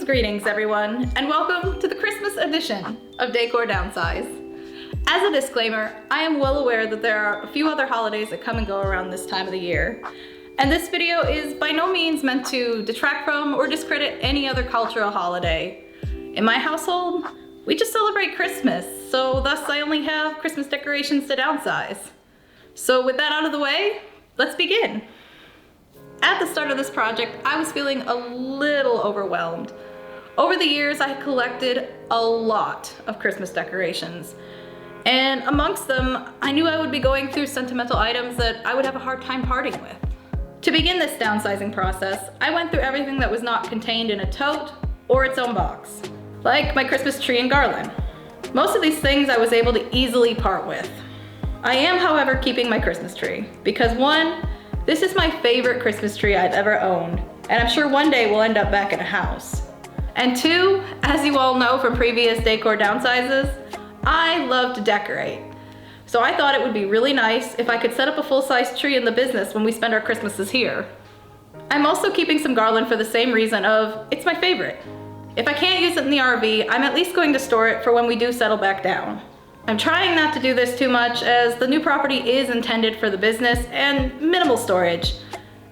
Greetings everyone, and welcome to the Christmas edition of Decor Downsize. As a disclaimer, I am well aware that there are a few other holidays that come and go around this time of the year, and this video is by no means meant to detract from or discredit any other cultural holiday. In my household, we just celebrate Christmas, so thus I only have Christmas decorations to downsize. So with that out of the way, let's begin. At the start of this project, I was feeling a little overwhelmed. Over the years, I had collected a lot of Christmas decorations. And amongst them, I knew I would be going through sentimental items that I would have a hard time parting with. To begin this downsizing process, I went through everything that was not contained in a tote or its own box, like my Christmas tree and garland. Most of these things I was able to easily part with. I am, however, keeping my Christmas tree because one, this is my favorite Christmas tree I've ever owned, and I'm sure one day we'll end up back in a house. And two, as you all know from previous decor downsizes, I love to decorate. So I thought it would be really nice if I could set up a full-size tree in the business when we spend our Christmases here. I'm also keeping some garland for the same reason of, it's my favorite. If I can't use it in the RV, I'm at least going to store it for when we do settle back down. I'm trying not to do this too much as the new property is intended for the business and minimal storage,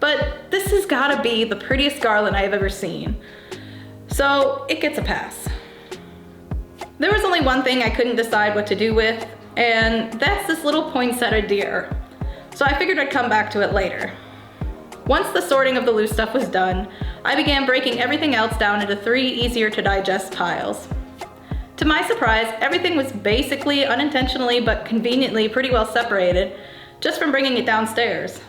but this has gotta be the prettiest garland I've ever seen. So it gets a pass. There was only one thing I couldn't decide what to do with, and that's this little poinsettia deer. So I figured I'd come back to it later. Once the sorting of the loose stuff was done, I began breaking everything else down into 3 easier to digest piles. To my surprise, everything was basically, unintentionally, but conveniently pretty well separated, just from bringing it downstairs.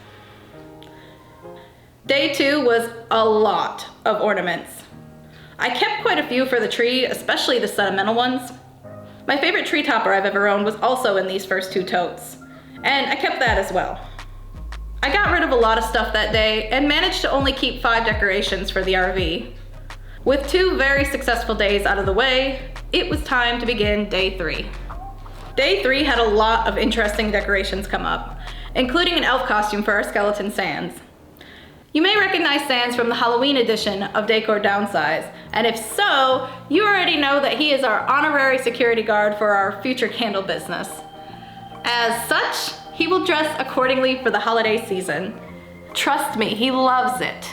Day 2 was a lot of ornaments. I kept quite a few for the tree, especially the sentimental ones. My favorite tree topper I've ever owned was also in these first 2 totes, and I kept that as well. I got rid of a lot of stuff that day and managed to only keep 5 decorations for the RV. With 2 very successful days out of the way, it was time to begin day 3. Day 3 had a lot of interesting decorations come up, including an elf costume for our skeleton Sans. You may recognize Sans from the Halloween edition of Decor Downsize, and if so, you already know that he is our honorary security guard for our future candle business. As such, he will dress accordingly for the holiday season. Trust me, he loves it.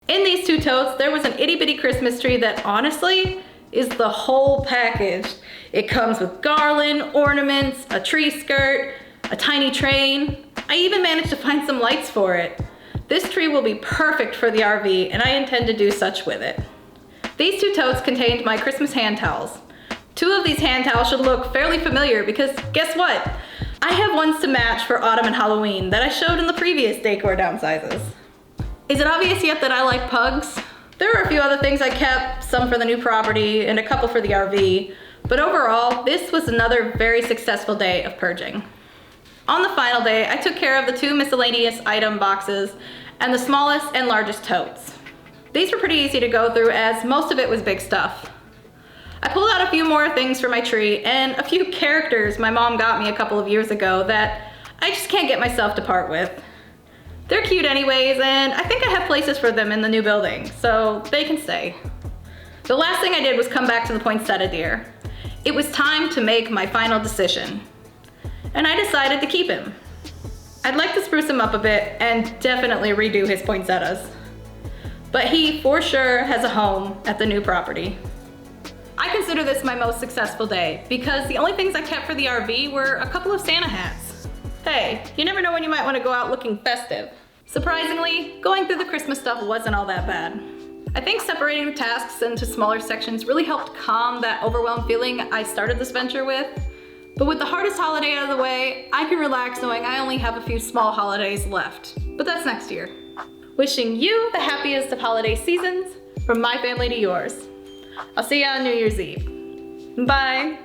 In these 2 totes, there was an itty bitty Christmas tree that honestly is the whole package. It comes with garland, ornaments, a tree skirt, a tiny train. I even managed to find some lights for it. This tree will be perfect for the RV, and I intend to do such with it. These 2 totes contained my Christmas hand towels. 2 of these hand towels should look fairly familiar because guess what? I have ones to match for autumn and Halloween that I showed in the previous decor downsizes. Is it obvious yet that I like pugs? There were a few other things I kept, some for the new property and a couple for the RV, but overall, this was another very successful day of purging. On the final day, I took care of the 2 miscellaneous item boxes and the smallest and largest totes. These were pretty easy to go through as most of it was big stuff. I pulled out a few more things for my tree and a few characters my mom got me a couple of years ago that I just can't get myself to part with. They're cute anyways, and I think I have places for them in the new building, so they can stay. The last thing I did was come back to the poinsettia deer. It was time to make my final decision, and I decided to keep him. I'd like to spruce him up a bit and definitely redo his poinsettias, but he for sure has a home at the new property. I consider this my most successful day because the only things I kept for the RV were a couple of Santa hats. Hey, you never know when you might want to go out looking festive. Surprisingly, going through the Christmas stuff wasn't all that bad. I think separating the tasks into smaller sections really helped calm that overwhelmed feeling I started this venture with. But with the hardest holiday out of the way, I can relax knowing I only have a few small holidays left. But that's next year. Wishing you the happiest of holiday seasons, from my family to yours. I'll see you on New Year's Eve. Bye.